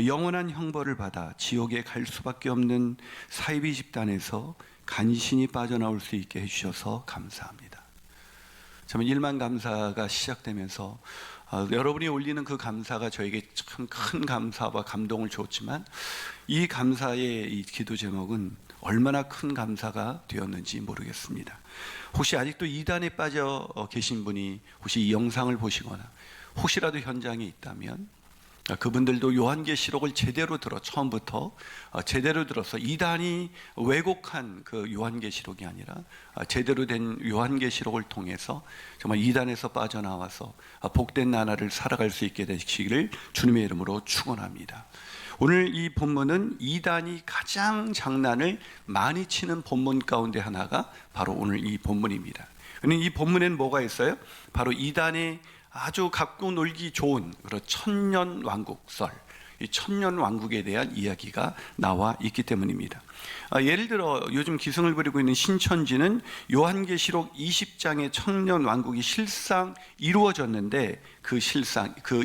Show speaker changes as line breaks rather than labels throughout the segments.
영원한 형벌을 받아 지옥에 갈 수밖에 없는 사이비 집단에서 간신히 빠져나올 수 있게 해주셔서 감사합니다. 정말 일만 감사가 시작되면서 여러분이 올리는 그 감사가 저에게 참 큰 감사와 감동을 줬지만, 이 감사의 이 기도 제목은 얼마나 큰 감사가 되었는지 모르겠습니다. 혹시 아직도 이단에 빠져 계신 분이 혹시 이 영상을 보시거나 혹시라도 현장에 있다면, 그분들도 요한계시록을 제대로 처음부터 제대로 들어서 이단이 왜곡한 그 요한계시록이 아니라 제대로 된 요한계시록을 통해서 정말 이단에서 빠져나와서 복된 나날을 살아갈 수 있게 되시기를 주님의 이름으로 축원합니다. 오늘 이 본문은 이단이 가장 장난을 많이 치는 본문 가운데 하나가 바로 오늘 이 본문입니다. 이 본문에는 뭐가 있어요? 바로 이단의 아주 갖고 놀기 좋은 그런 천년왕국설, 이 천년왕국에 대한 이야기가 나와 있기 때문입니다. 예를 들어 요즘 기승을 부리고 있는 신천지는 요한계시록 20장의 천년왕국이 실상 이루어졌는데, 그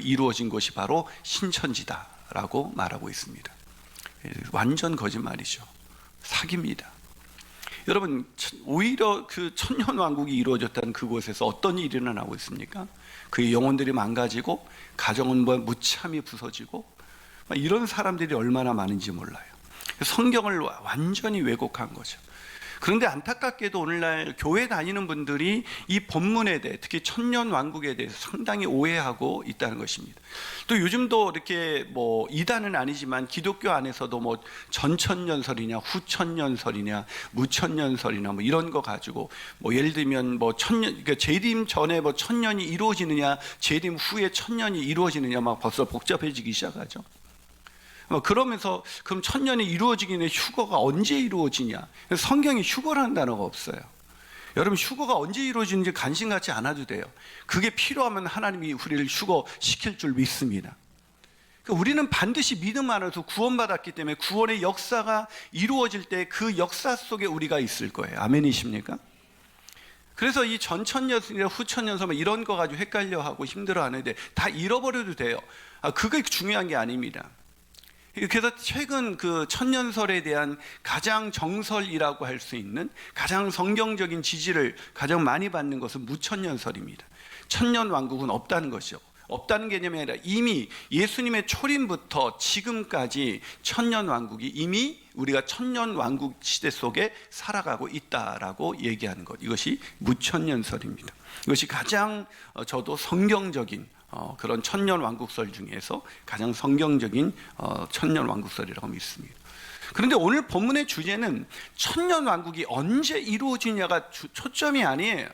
이루어진 것이 바로 신천지다라고 말하고 있습니다. 완전 거짓말이죠. 사기입니다. 여러분, 오히려 그 천년왕국이 이루어졌다는 그곳에서 어떤 일이 일어나고 있습니까? 그의 영혼들이 망가지고 가정은 무참히 부서지고 이런 사람들이 얼마나 많은지 몰라요. 성경을 완전히 왜곡한 거죠. 그런데 안타깝게도 오늘날 교회 다니는 분들이 이 본문에 대해, 특히 천년왕국에 대해서 상당히 오해하고 있다는 것입니다. 또 요즘도 이렇게 이단은 아니지만 기독교 안에서도 전천년설이냐 후천년설이냐 무천년설이나 이런 거 가지고 예를 들면 그러니까 재림 전에 천년이 이루어지느냐 재림 후에 천년이 이루어지느냐 벌써 복잡해지기 시작하죠. 그러면서 그럼 천년이 이루어지긴 해, 휴거가 언제 이루어지냐? 성경에 휴거라는 단어가 없어요. 여러분, 휴거가 언제 이루어지는지 관심 갖지 않아도 돼요. 그게 필요하면 하나님이 우리를 휴거시킬 줄 믿습니다. 그러니까 우리는 반드시 믿음 안에서 구원받았기 때문에 구원의 역사가 이루어질 때 그 역사 속에 우리가 있을 거예요. 아멘이십니까? 그래서 이 전천년이나 후천년설 이런 거 가지고 헷갈려하고 힘들어하는데 다 잃어버려도 돼요. 그게 중요한 게 아닙니다. 그래서 최근 그 천년설에 대한 가장 정설이라고 할 수 있는 가장 성경적인 지지를 가장 많이 받는 것은 무천년설입니다. 천년왕국은 없다는 것이죠. 없다는 개념이 아니라 이미 예수님의 초림부터 지금까지 천년왕국이 이미 우리가 천년왕국 시대 속에 살아가고 있다라고 얘기하는 것, 이것이 무천년설입니다. 이것이 가장 저도 성경적인 그런 천년왕국설 중에서 가장 성경적인 천년왕국설이라고 믿습니다. 그런데 오늘 본문의 주제는 천년왕국이 언제 이루어지냐가 초점이 아니에요.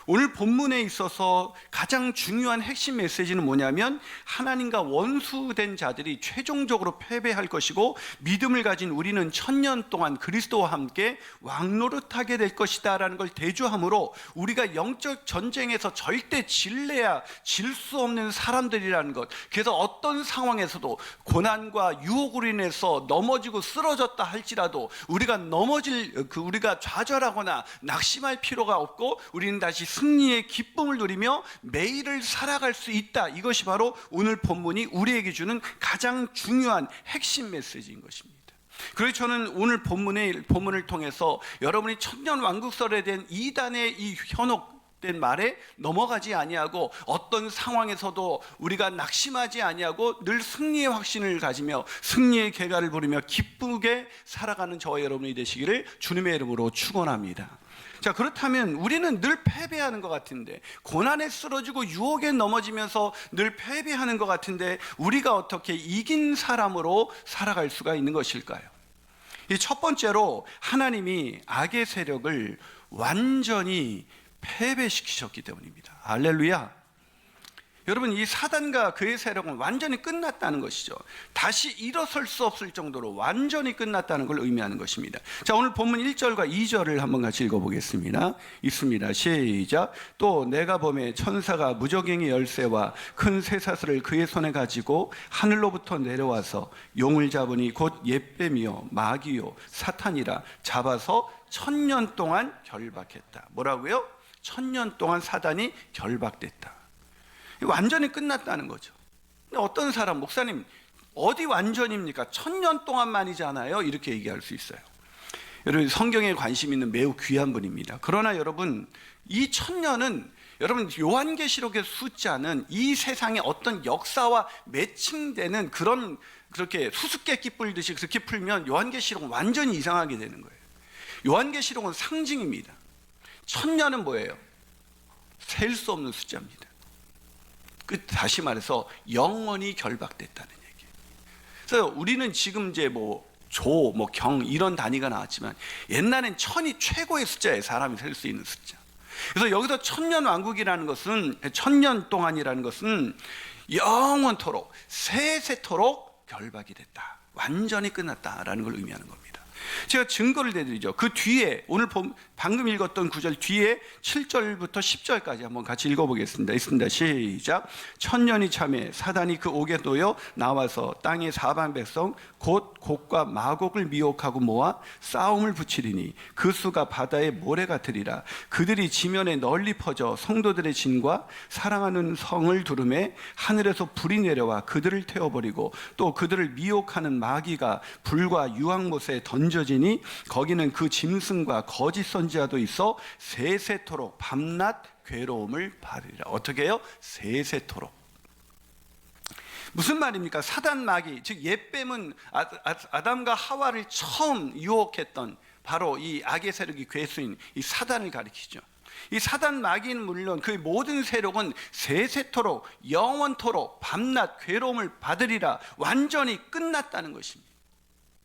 오늘 본문에 있어서 가장 중요한 핵심 메시지는 뭐냐면, 하나님과 원수된 자들이 최종적으로 패배할 것이고 믿음을 가진 우리는 천년 동안 그리스도와 함께 왕노릇하게 될 것이다 라는 걸 대조함으로, 우리가 영적 전쟁에서 절대 질래야 질 수 없는 사람들이라는 것, 그래서 어떤 상황에서도 고난과 유혹으로 인해서 넘어지고 쓰러졌다 할지라도 우리가 좌절하거나 낙심할 필요가 없고 우리는 다시 승리의 기쁨을 누리며 매일을 살아갈 수 있다. 이것이 바로 오늘 본문이 우리에게 주는 가장 중요한 핵심 메시지인 것입니다. 그래서 저는 오늘 본문을 통해서 여러분이 천년왕국설에 대한 이단의 이 현혹된 말에 넘어가지 아니하고, 어떤 상황에서도 우리가 낙심하지 아니하고 늘 승리의 확신을 가지며 승리의 계가를 부르며 기쁘게 살아가는 저와 여러분이 되시기를 주님의 이름으로 축원합니다. 자, 그렇다면 우리는 늘 패배하는 것 같은데, 고난에 쓰러지고 유혹에 넘어지면서 늘 패배하는 것 같은데, 우리가 어떻게 이긴 사람으로 살아갈 수가 있는 것일까요? 이 첫 번째로 하나님이 악의 세력을 완전히 패배시키셨기 때문입니다. 할렐루야. 여러분, 이 사단과 그의 세력은 완전히 끝났다는 것이죠. 다시 일어설 수 없을 정도로 완전히 끝났다는 걸 의미하는 것입니다. 자, 오늘 본문 1절과 2절을 한번 같이 읽어보겠습니다. 있습니다. 시작. 또 내가 보매 천사가 무저갱이 열쇠와 큰 쇠사슬을 그의 손에 가지고 하늘로부터 내려와서 용을 잡으니 곧 옓뱀이요 마귀요 사탄이라 잡아서 1000년 동안 결박했다. 뭐라고요? 1000년 동안 사단이 결박됐다. 완전히 끝났다는 거죠. 근데 어떤 사람, 목사님 어디 완전입니까? 1000년 동안만이잖아요. 이렇게 얘기할 수 있어요. 여러분, 성경에 관심 있는 매우 귀한 분입니다. 그러나 여러분, 이 1000년은 여러분 요한계시록의 숫자는 이 세상의 어떤 역사와 매칭되는 그렇게 수수께끼 풀듯이 그렇게 풀면 요한계시록은 완전히 이상하게 되는 거예요. 요한계시록은 상징입니다. 1000년은 뭐예요? 셀 수 없는 숫자입니다. 다시 말해서 영원히 결박됐다는 얘기예요. 그래서 우리는 지금 이제 경 이런 단위가 나왔지만 옛날엔 1000이 최고의 숫자예요. 사람이 셀 수 있는 숫자. 그래서 여기서 1000년 왕국이라는 것은, 1000년 동안이라는 것은 영원토록 세세토록 결박이 됐다, 완전히 끝났다라는 걸 의미하는 겁니다. 제가 증거를 내드리죠. 그 뒤에 오늘 방금 읽었던 구절 뒤에 7절부터 10절까지 한번 같이 읽어보겠습니다. 있습니다. 시작. 1000년이 참에 사단이 그 옥에 놓여 나와서 땅의 사방 백성 곧 곡과 마곡을 미혹하고 모아 싸움을 붙이리니 그 수가 바다의 모래 같으리라. 그들이 지면에 널리 퍼져 성도들의 진과 사랑하는 성을 두름에 하늘에서 불이 내려와 그들을 태워버리고 또 그들을 미혹하는 마귀가 불과 유황못에 던져지니 거기는 그 짐승과 거짓 선지자도 있어 세세토록 밤낮 괴로움을 받으리라. 어떻게 해요? 세세토록. 무슨 말입니까? 사단 마귀, 즉 옛뱀은 아담과 하와를 처음 유혹했던 바로 이 악의 세력이 괴수인 이 사단을 가리키죠. 이 사단 마귀는 물론 그 모든 세력은 세세토록 영원토록 밤낮 괴로움을 받으리라. 완전히 끝났다는 것입니다.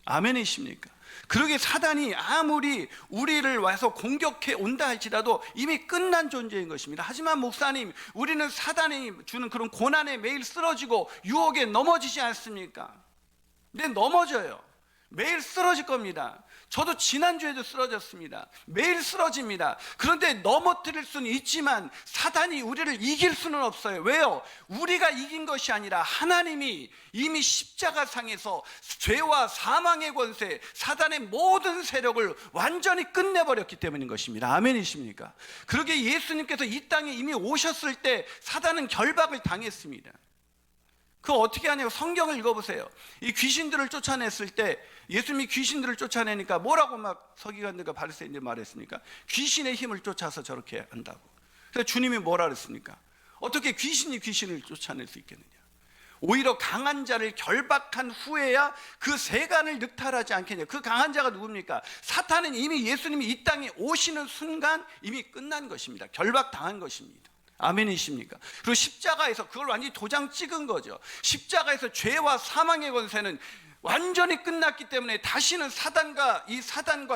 아멘이십니까? 그러게 사단이 아무리 우리를 와서 공격해 온다 할지라도 이미 끝난 존재인 것입니다. 하지만 목사님, 우리는 사단이 주는 그런 고난에 매일 쓰러지고 유혹에 넘어지지 않습니까? 네, 넘어져요. 매일 쓰러질 겁니다. 저도 지난주에도 쓰러졌습니다. 매일 쓰러집니다. 그런데 넘어뜨릴 수는 있지만 사단이 우리를 이길 수는 없어요. 왜요? 우리가 이긴 것이 아니라 하나님이 이미 십자가상에서 죄와 사망의 권세, 사단의 모든 세력을 완전히 끝내버렸기 때문인 것입니다. 아멘이십니까? 그러게 예수님께서 이 땅에 이미 오셨을 때 사단은 결박을 당했습니다. 그거 어떻게 하냐고 성경을 읽어보세요. 이 귀신들을 쫓아냈을 때 예수님이 귀신들을 쫓아내니까 뭐라고 막 서기관들과 바리새인들 말했습니까? 귀신의 힘을 쫓아서 저렇게 한다고. 그래서 주님이 뭐라 그랬습니까? 어떻게 귀신이 귀신을 쫓아낼 수 있겠느냐? 오히려 강한 자를 결박한 후에야 그 세간을 늑탈하지 않겠냐. 그 강한 자가 누굽니까? 사탄은 이미 예수님이 이 땅에 오시는 순간 이미 끝난 것입니다. 결박당한 것입니다. 아멘이십니까? 그리고 십자가에서 그걸 완전히 도장 찍은 거죠. 십자가에서 죄와 사망의 권세는 완전히 끝났기 때문에 다시는 사단과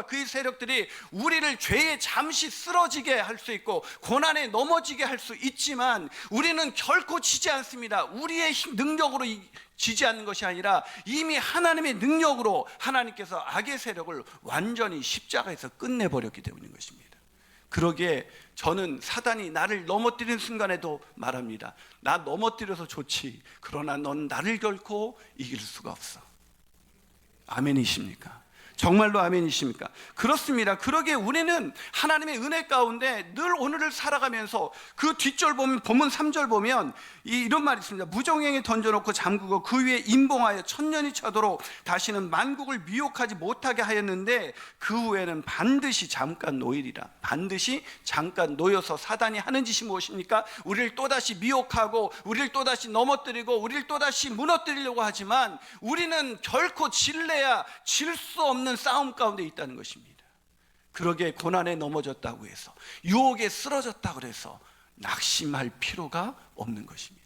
그의 세력들이 우리를 죄에 잠시 쓰러지게 할 수 있고 고난에 넘어지게 할 수 있지만 우리는 결코 지지 않습니다. 우리의 능력으로 지지 않는 것이 아니라 이미 하나님의 능력으로 하나님께서 악의 세력을 완전히 십자가에서 끝내버렸기 때문인 것입니다. 그러기에 저는 사단이 나를 넘어뜨리는 순간에도 말합니다. 나 넘어뜨려서 좋지. 그러나 넌 나를 결코 이길 수가 없어. 아멘이십니까? 정말로 아멘이십니까? 그렇습니다. 그러기에 우리는 하나님의 은혜 가운데 늘 오늘을 살아가면서 그 뒷절 보면 본문 3절 보면 이런 말이 있습니다. 무정행에 던져놓고 잠그고 그 위에 임봉하여 1000년이 차도록 다시는 만국을 미혹하지 못하게 하였는데 그 후에는 반드시 잠깐 놓이리라. 반드시 잠깐 놓여서 사단이 하는 짓이 무엇입니까? 우리를 또다시 미혹하고 우리를 또다시 넘어뜨리고 우리를 또다시 무너뜨리려고 하지만 우리는 결코 질래야 질 수 없는 싸움 가운데 있다는 것입니다. 그러게 고난에 넘어졌다고 해서 유혹에 쓰러졌다고 해서 낙심할 필요가 없는 것입니다.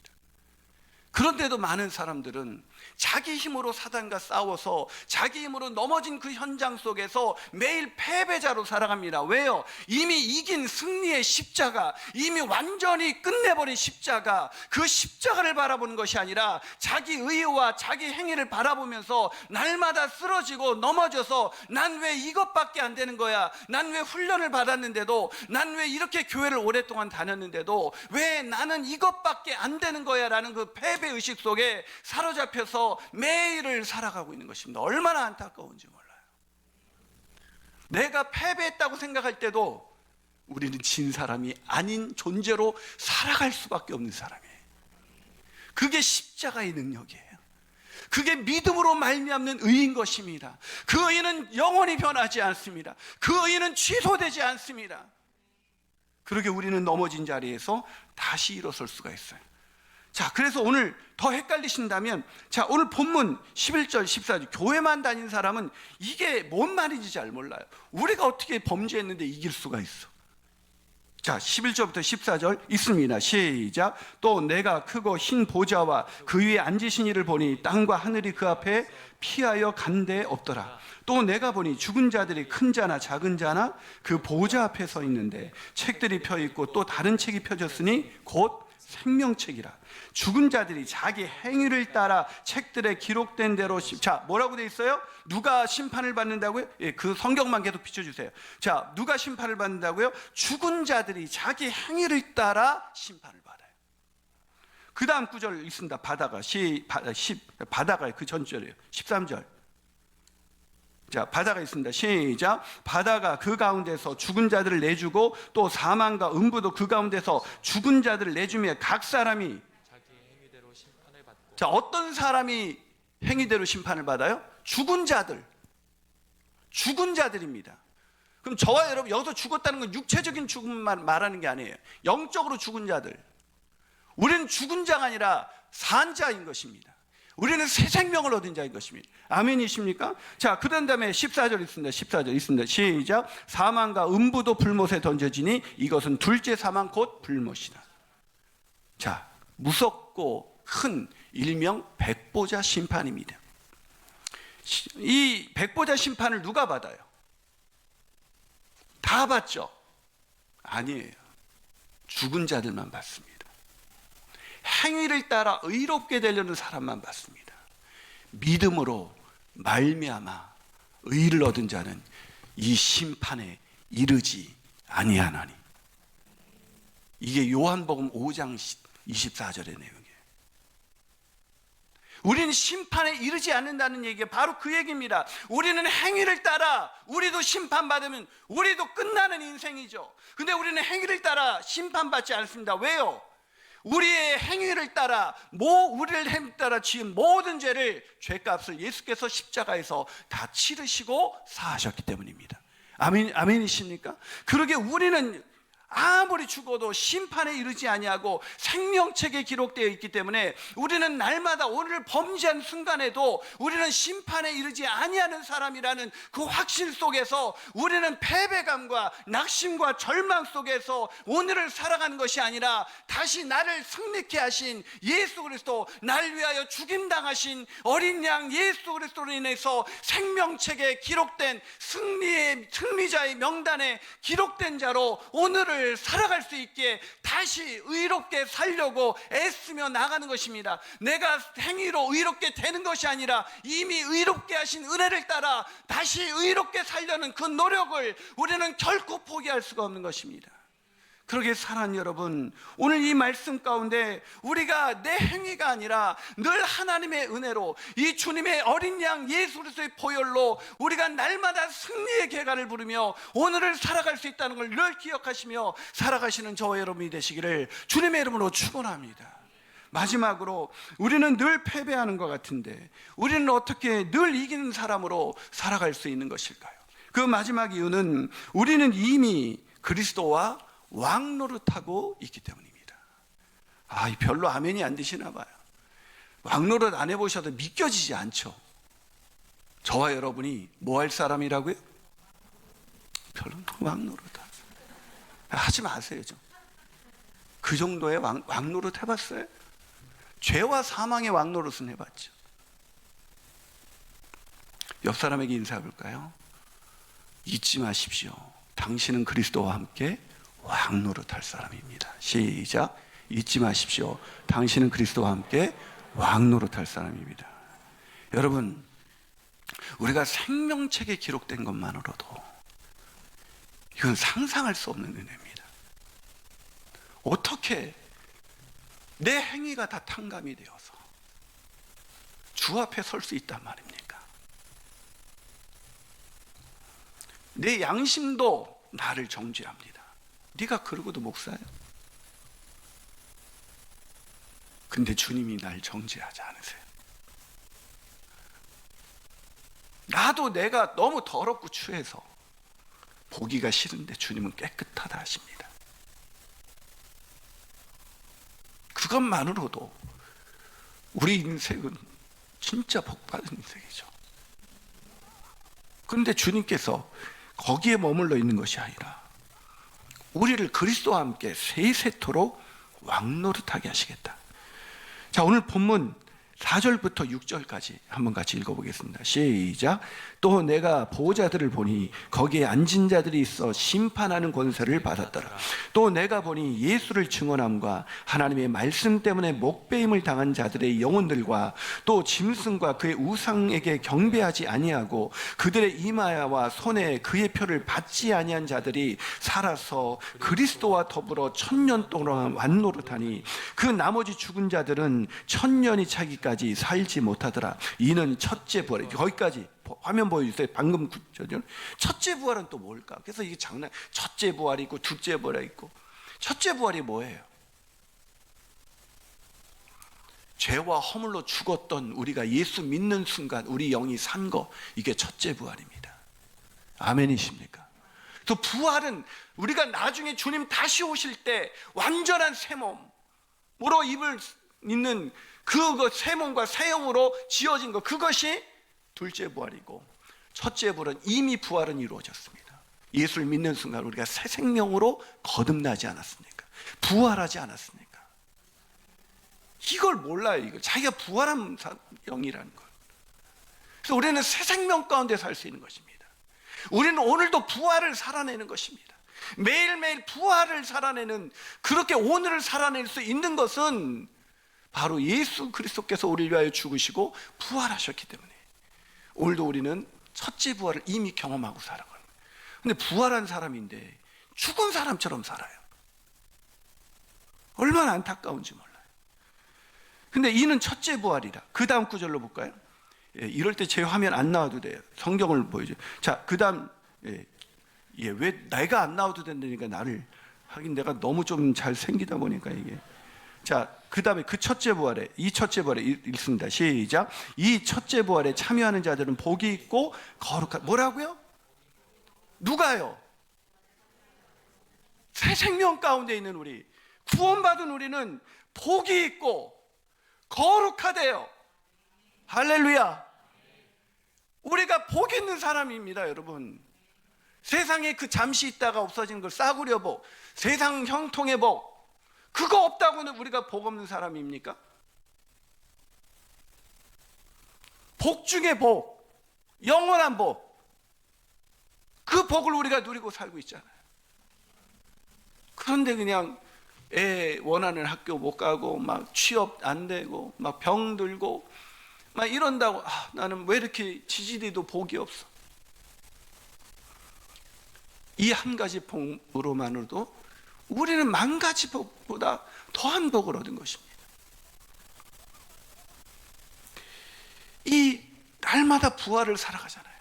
그런데도 많은 사람들은 자기 힘으로 사단과 싸워서 자기 힘으로 넘어진 그 현장 속에서 매일 패배자로 살아갑니다. 왜요? 이미 이긴 승리의 십자가, 이미 완전히 끝내버린 십자가, 그 십자가를 바라보는 것이 아니라 자기 의와 자기 행위를 바라보면서 날마다 쓰러지고 넘어져서 난 왜 이것밖에 안 되는 거야? 난 왜 훈련을 받았는데도, 난 왜 이렇게 교회를 오랫동안 다녔는데도 왜 나는 이것밖에 안 되는 거야? 라는 그 패배의식 속에 사로잡혀서 매일을 살아가고 있는 것입니다. 얼마나 안타까운지 몰라요. 내가 패배했다고 생각할 때도 우리는 진 사람이 아닌 존재로 살아갈 수밖에 없는 사람이에요. 그게 십자가의 능력이에요. 그게 믿음으로 말미암는 의인 것입니다. 그 의는 영원히 변하지 않습니다. 그 의는 취소되지 않습니다. 그러게 우리는 넘어진 자리에서 다시 일어설 수가 있어요. 자, 그래서 오늘 더 헷갈리신다면, 자, 오늘 본문 11절, 14절, 교회만 다닌 사람은 이게 뭔 말인지 잘 몰라요. 우리가 어떻게 범죄했는데 이길 수가 있어? 자, 11절부터 14절 있습니다. 시작. 또 내가 크고 흰 보좌와 그 위에 앉으신 이를 보니 땅과 하늘이 그 앞에 피하여 간 데 없더라. 또 내가 보니 죽은 자들이 큰 자나 작은 자나 그 보좌 앞에 서 있는데 책들이 펴 있고 또 다른 책이 펴졌으니 곧 생명책이라. 죽은 자들이 자기 행위를 따라 책들에 기록된 대로. 자, 뭐라고 돼 있어요? 누가 심판을 받는다고요? 예, 그 성경만 계속 비춰주세요. 자, 누가 심판을 받는다고요? 죽은 자들이 자기 행위를 따라 심판을 받아요. 그 다음 구절 있습니다. 바다가 바다가 그 전절이에요. 13절. 자, 바다가 있습니다. 시작. 바다가 그 가운데서 죽은 자들을 내주고 또 사망과 음부도 그 가운데서 죽은 자들을 내주며 각 사람이 자기 행위대로 심판을 받고. 자, 어떤 사람이 행위대로 심판을 받아요? 죽은 자들입니다. 그럼 저와 여러분, 여기서 죽었다는 건 육체적인 죽음만 말하는 게 아니에요. 영적으로 죽은 자들. 우리는 죽은 자가 아니라 산 자인 것입니다. 우리는 새 생명을 얻은 자인 것입니다. 아멘이십니까? 자, 그 다음에 14절 있습니다. 14절 있습니다. 시작. 사망과 음부도 불못에 던져지니 이것은 둘째 사망 곧 불못이다. 자, 무섭고 큰 일명 백보자 심판입니다. 이 백보자 심판을 누가 받아요? 다 받죠? 아니에요. 죽은 자들만 받습니다. 행위를 따라 의롭게 되려는 사람만 받습니다. 믿음으로 말미암아 의를 얻은 자는 이 심판에 이르지 아니하나니. 이게 요한복음 5장 24절의 내용이에요. 우리는 심판에 이르지 않는다는 얘기가 바로 그 얘기입니다. 우리는 행위를 따라 우리도 심판받으면 우리도 끝나는 인생이죠. 근데 우리는 행위를 따라 심판받지 않습니다. 왜요? 우리의 행위를 따라 우리를 행위 따라 지은 모든 죄를, 죄값을 예수께서 십자가에서 다 치르시고 사하셨기 때문입니다. 아멘이십니까? 그러게 우리는 아무리 죽어도 심판에 이르지 아니하고 생명책에 기록되어 있기 때문에 우리는 날마다 오늘 범죄한 순간에도 우리는 심판에 이르지 아니하는 사람이라는 그 확신 속에서 우리는 패배감과 낙심과 절망 속에서 오늘을 살아가는 것이 아니라 다시 나를 승리케 하신 예수 그리스도, 날 위하여 죽임당하신 어린 양 예수 그리스도로 인해서 생명책에 기록된 승리자의 명단에 기록된 자로 오늘을 살아갈 수 있게 다시 의롭게 살려고 애쓰며 나가는 것입니다. 내가 행위로 의롭게 되는 것이 아니라 이미 의롭게 하신 은혜를 따라 다시 의롭게 살려는 그 노력을 우리는 결코 포기할 수가 없는 것입니다. 그러게 사랑하는 여러분, 오늘 이 말씀 가운데 우리가 내 행위가 아니라 늘 하나님의 은혜로 이 주님의 어린 양 예수 그리스도의 보혈로 우리가 날마다 승리의 계가를 부르며 오늘을 살아갈 수 있다는 걸 늘 기억하시며 살아가시는 저와 여러분이 되시기를 주님의 이름으로 축원합니다. 마지막으로, 우리는 늘 패배하는 것 같은데 우리는 어떻게 늘 이기는 사람으로 살아갈 수 있는 것일까요? 그 마지막 이유는 우리는 이미 그리스도와 왕노릇하고 있기 때문입니다. 별로 아멘이 안 되시나 봐요. 왕노릇 안 해보셔도 믿겨지지 않죠. 저와 여러분이 뭐 할 사람이라고요? 별로 왕노릇 하지 마세요. 좀. 그 정도의 왕노릇 해봤어요? 죄와 사망의 왕노릇은 해봤죠. 옆 사람에게 인사해 볼까요? 잊지 마십시오. 당신은 그리스도와 함께 왕노릇할 사람입니다. 시작. 잊지 마십시오. 당신은 그리스도와 함께 왕노릇할 사람입니다. 여러분, 우리가 생명책에 기록된 것만으로도 이건 상상할 수 없는 은혜입니다. 어떻게 내 행위가 다 탕감이 되어서 주 앞에 설 수 있단 말입니까? 내 양심도 나를 정죄합니다. 네가 그러고도 목사야? 근데 주님이 날 정죄하지 않으세요. 나도 내가 너무 더럽고 추해서 보기가 싫은데 주님은 깨끗하다 하십니다. 그것만으로도 우리 인생은 진짜 복받은 인생이죠. 그런데 주님께서 거기에 머물러 있는 것이 아니라 우리를 그리스도와 함께 세세토록 왕노릇하게 하시겠다. 자, 오늘 본문 4절부터 6절까지 한번 같이 읽어보겠습니다. 시작. 또 내가 보호자들을 보니 거기에 앉은 자들이 있어 심판하는 권세를 받았더라. 또 내가 보니 예수를 증언함과 하나님의 말씀 때문에 목배임을 당한 자들의 영혼들과 또 짐승과 그의 우상에게 경배하지 아니하고 그들의 이마와 손에 그의 표를 받지 아니한 자들이 살아서 그리스도와 더불어 1000년 동안 완노릇하니 그 나머지 죽은 자들은 1000년이 차기까지 살지 못하더라. 이는 첫째 부활. 거기까지 화면 보여주세요. 방금 구절은 첫째 부활은 또 뭘까? 그래서 이게 장난. 첫째 부활이 있고 둘째 부활이 있고. 첫째 부활이 뭐예요? 죄와 허물로 죽었던 우리가 예수 믿는 순간 우리 영이 산 거, 이게 첫째 부활입니다. 아멘이십니까? 또 부활은 우리가 나중에 주님 다시 오실 때 완전한 새 몸으로 입을 있는 그 새 몸과 새 영으로 지어진 것, 그것이 둘째 부활이고, 첫째 부활은 이미 부활은 이루어졌습니다. 예수를 믿는 순간 우리가 새 생명으로 거듭나지 않았습니까? 부활하지 않았습니까? 이걸 몰라요. 이걸 자기가 부활한 영이라는 걸. 그래서 우리는 새 생명 가운데 살 수 있는 것입니다. 우리는 오늘도 부활을 살아내는 것입니다. 매일매일 부활을 살아내는, 그렇게 오늘을 살아낼 수 있는 것은 바로 예수 그리스도께서 우리를 위하여 죽으시고 부활하셨기 때문에 오늘도 우리는 첫째 부활을 이미 경험하고 살아가는 거예요. 근데 부활한 사람인데 죽은 사람처럼 살아요. 얼마나 안타까운지 몰라요. 근데 이는 첫째 부활이라. 그 다음 구절로 볼까요? 예, 이럴 때 제 화면 안 나와도 돼요. 성경을 보여줘요. 자, 그 다음, 왜 내가 안 나와도 된다니까 나를. 하긴 내가 너무 좀 잘생기다 보니까 이게. 자, 그 다음에 그 첫째 부활에, 이 첫째 부활에 읽습니다. 시작. 이 첫째 부활에 참여하는 자들은 복이 있고 거룩한, 뭐라고요? 누가요? 새 생명 가운데 있는 우리, 구원받은 우리는 복이 있고 거룩하대요. 할렐루야. 우리가 복 있는 사람입니다, 여러분. 세상에 그 잠시 있다가 없어진 걸 싸구려 복, 세상 형통의 복, 그거 없다고는 우리가 복 없는 사람입니까? 복 중에 복, 영원한 복, 그 복을 우리가 누리고 살고 있잖아요. 그런데 그냥 애 원하는 학교 못 가고 막 취업 안 되고 막 병 들고 막 이런다고, 나는 왜 이렇게 지지리도 복이 없어? 이 한 가지 복으로만으로도 우리는 만 가지 복보다 더한 복을 얻은 것입니다. 이 날마다 부활을 살아가잖아요.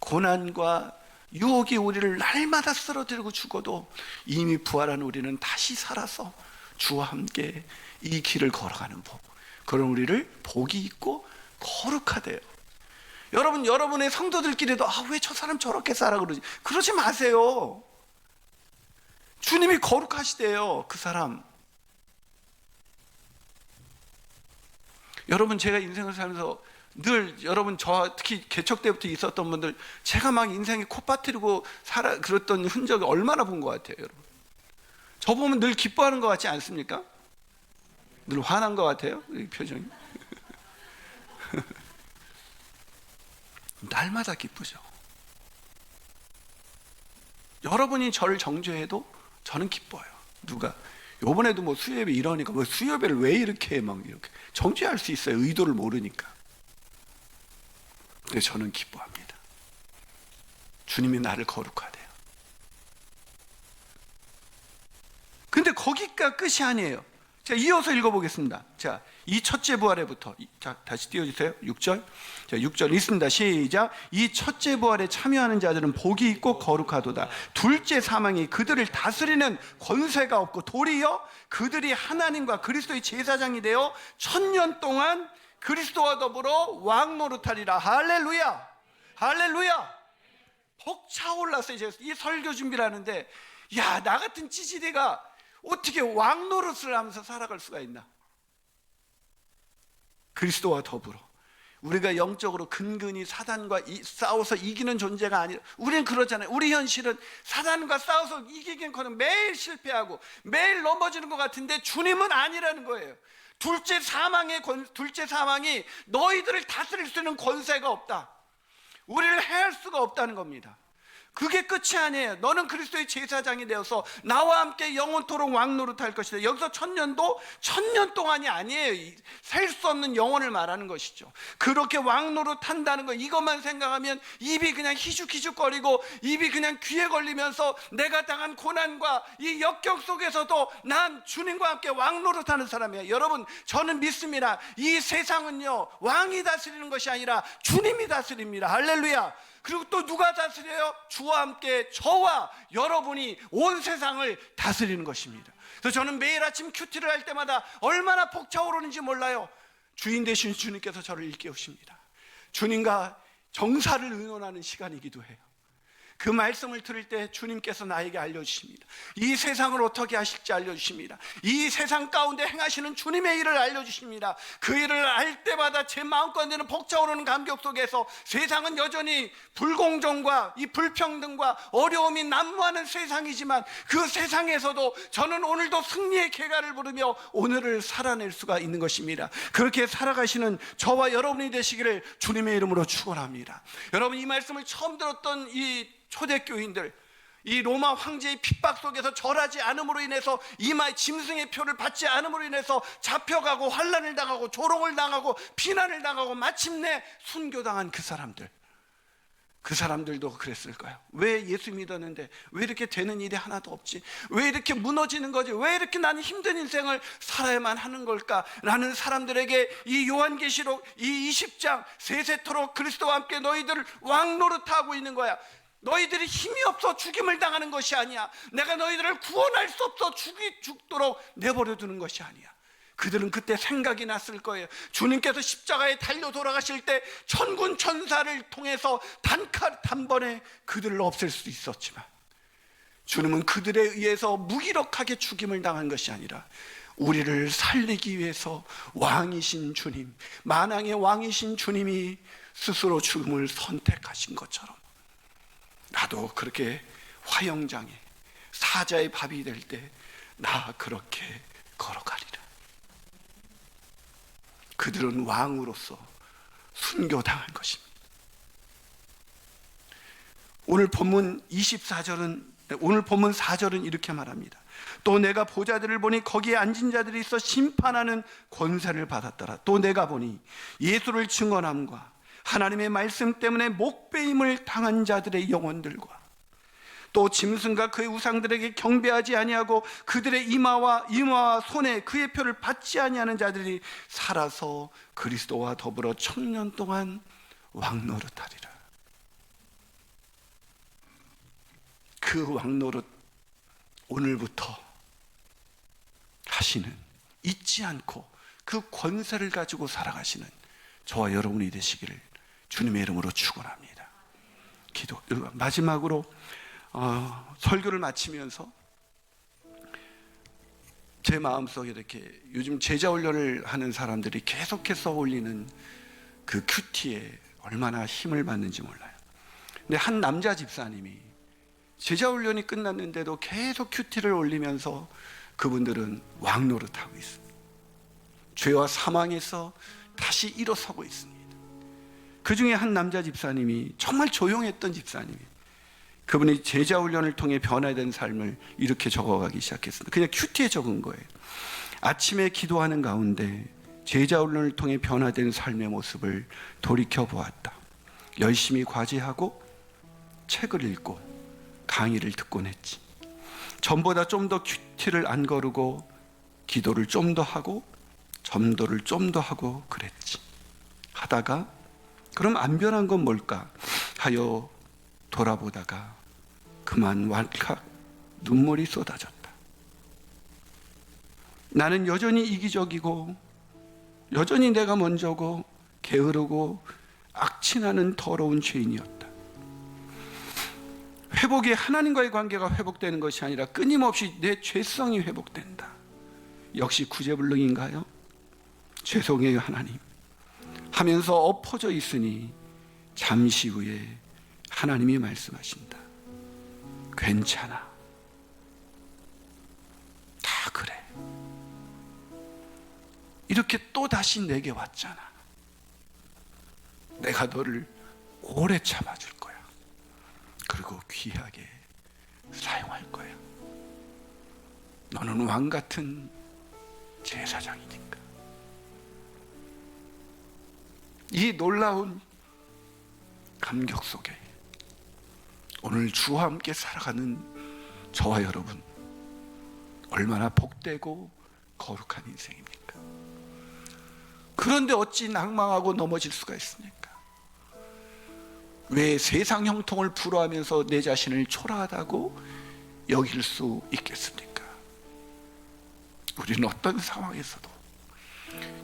고난과 유혹이 우리를 날마다 쓰러뜨리고 죽어도 이미 부활한 우리는 다시 살아서 주와 함께 이 길을 걸어가는 복, 그런 우리를 복이 있고 거룩하대요. 여러분, 여러분의 성도들끼리도 왜 저 사람 저렇게 살아 그러지 마세요. 주님이 거룩하시대요, 그 사람. 여러분, 제가 인생을 살면서 늘 여러분, 저 특히 개척 때부터 있었던 분들, 제가 막 인생에 콧바트리고 그랬던 흔적이 얼마나 본 것 같아요, 여러분. 저 보면 늘 기뻐하는 것 같지 않습니까? 늘 화난 것 같아요, 이 표정이. 날마다 기쁘죠. 여러분이 저를 정죄해도 저는 기뻐요. 누가 요번에도 뭐 수요예배 이러니까 뭐 수요예배를 왜 이렇게 막 이렇게 정죄할 수 있어요, 의도를 모르니까. 근데 저는 기뻐합니다. 주님이 나를 거룩하대요. 근데 거기가 끝이 아니에요. 자, 이어서 읽어보겠습니다. 자, 이 첫째 부활에부터, 자, 다시 띄워주세요. 6절. 자, 6절 읽습니다. 시작. 이 첫째 부활에 참여하는 자들은 복이 있고 거룩하도다. 둘째 사망이 그들을 다스리는 권세가 없고 도리어 그들이 하나님과 그리스도의 제사장이 되어 1000년 동안 그리스도와 더불어 왕노릇하리라. 할렐루야. 할렐루야. 벅차올랐어요. 제가 이 설교 준비를 하는데, 야, 나 같은 찌질이가 어떻게 왕 노릇을 하면서 살아갈 수가 있나? 그리스도와 더불어 우리가 영적으로 근근히 사단과 싸워서 이기는 존재가 아니라, 우리는 그렇잖아요. 우리 현실은 사단과 싸워서 이기긴커녕 매일 실패하고 매일 넘어지는 것 같은데, 주님은 아니라는 거예요. 둘째 사망이 너희들을 다스릴 수 있는 권세가 없다. 우리를 해할 수가 없다는 겁니다. 그게 끝이 아니에요. 너는 그리스도의 제사장이 되어서 나와 함께 영원토록 왕노릇할 것이다. 여기서 천년 동안이 아니에요. 셀 수 없는 영혼을 말하는 것이죠. 그렇게 왕노릇한다는 거, 이것만 생각하면 입이 그냥 희죽희죽거리고 입이 그냥 귀에 걸리면서 내가 당한 고난과 이 역경 속에서도 난 주님과 함께 왕노릇하는 사람이에요. 여러분, 저는 믿습니다. 이 세상은요, 왕이 다스리는 것이 아니라 주님이 다스립니다. 할렐루야. 그리고 또 누가 다스려요? 주와 함께 저와 여러분이 온 세상을 다스리는 것입니다. 그래서 저는 매일 아침 큐티를 할 때마다 얼마나 벅차오르는지 몰라요. 주인 되신 주님께서 저를 일깨우십니다. 주님과 정사를 의논하는 시간이기도 해요. 그 말씀을 들을 때 주님께서 나에게 알려주십니다. 이 세상을 어떻게 하실지 알려주십니다. 이 세상 가운데 행하시는 주님의 일을 알려주십니다. 그 일을 알 때마다 제 마음가운데는 벅차오르는 감격 속에서, 세상은 여전히 불공정과 이 불평등과 어려움이 난무하는 세상이지만, 그 세상에서도 저는 오늘도 승리의 궤가를 부르며 오늘을 살아낼 수가 있는 것입니다. 그렇게 살아가시는 저와 여러분이 되시기를 주님의 이름으로 축원합니다. 여러분, 이 말씀을 처음 들었던 이 초대교인들, 이 로마 황제의 핍박 속에서 절하지 않음으로 인해서, 이마에 짐승의 표를 받지 않음으로 인해서 잡혀가고 환난을 당하고 조롱을 당하고 비난을 당하고 마침내 순교당한 그 사람들도 그랬을까요? 왜 예수 믿었는데 왜 이렇게 되는 일이 하나도 없지? 왜 이렇게 무너지는 거지? 왜 이렇게 나는 힘든 인생을 살아야만 하는 걸까? 라는 사람들에게 이 요한계시록 이 20장, 세세토록 그리스도와 함께 너희들을 왕노릇하고 있는 거야. 너희들이 힘이 없어 죽임을 당하는 것이 아니야. 내가 너희들을 구원할 수 없어 죽도록 내버려 두는 것이 아니야. 그들은 그때 생각이 났을 거예요. 주님께서 십자가에 달려 돌아가실 때 천군 천사를 통해서 단번에 그들을 없앨 수 있었지만, 주님은 그들에 의해서 무기력하게 죽임을 당한 것이 아니라 우리를 살리기 위해서 왕이신 주님, 만왕의 왕이신 주님이 스스로 죽음을 선택하신 것처럼, 나도 그렇게 화영장에 사자의 밥이 될 때 나 그렇게 걸어가리라. 그들은 왕으로서 순교당한 것입니다. 오늘 본문 4절은 이렇게 말합니다. 또 내가 보자들을 보니 거기에 앉은 자들이 있어 심판하는 권세를 받았더라. 또 내가 보니 예수를 증언함과 하나님의 말씀 때문에 목배임을 당한 자들의 영혼들과 또 짐승과 그의 우상들에게 경배하지 아니하고 그들의 이마와 손에 그의 표를 받지 아니하는 자들이 살아서 그리스도와 더불어 천년 동안 왕노릇하리라. 그 왕노릇 오늘부터 하시는, 잊지 않고 그 권세를 가지고 살아가시는 저와 여러분이 되시기를 주님의 이름으로 축원합니다. 마지막으로 설교를 마치면서 제 마음속에 이렇게 요즘 제자 훈련을 하는 사람들이 계속해서 올리는 그 큐티에 얼마나 힘을 받는지 몰라요. 근데 한 남자 집사님이 제자 훈련이 끝났는데도 계속 큐티를 올리면서 그분들은 왕노릇하고 있습니다. 죄와 사망에서 다시 일어서고 있습니다. 그 중에 한 남자 집사님이, 정말 조용했던 집사님이, 그분이 제자 훈련을 통해 변화된 삶을 이렇게 적어가기 시작했습니다. 그냥 큐티에 적은 거예요. 아침에 기도하는 가운데 제자 훈련을 통해 변화된 삶의 모습을 돌이켜 보았다. 열심히 과제하고 책을 읽고 강의를 듣곤 했지. 전보다 좀 더 큐티를 안 거르고 기도를 좀 더 하고 점도를 좀 더 하고 그랬지. 하다가 그럼 안 변한 건 뭘까 하여 돌아보다가 그만 왈칵 눈물이 쏟아졌다. 나는 여전히 이기적이고 여전히 내가 먼저고 게으르고 악취나는 더러운 죄인이었다. 회복이 하나님과의 관계가 회복되는 것이 아니라 끊임없이 내 죄성이 회복된다. 역시 구제불능인가요? 죄송해요 하나님 하면서 엎어져 있으니 잠시 후에 하나님이 말씀하신다. 괜찮아. 다 그래. 이렇게 또다시 내게 왔잖아. 내가 너를 오래 참아줄 거야. 그리고 귀하게 사용할 거야. 너는 왕 같은 제사장이니까. 이 놀라운 감격 속에 오늘 주와 함께 살아가는 저와 여러분 얼마나 복되고 거룩한 인생입니까? 그런데 어찌 낭망하고 넘어질 수가 있습니까? 왜 세상 형통을 불허하면서 내 자신을 초라하다고 여길 수 있겠습니까? 우리는 어떤 상황에서도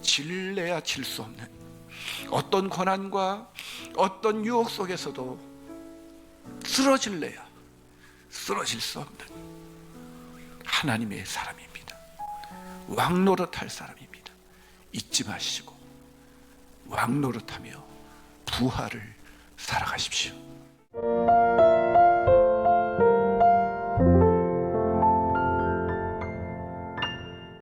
질래야 질 수 없는 어떤 고난과 어떤 유혹 속에서도 쓰러질래야 쓰러질 수 없는 하나님의 사람입니다. 왕노릇할 사람입니다. 잊지 마시고 왕노릇하며 부활을 살아가십시오.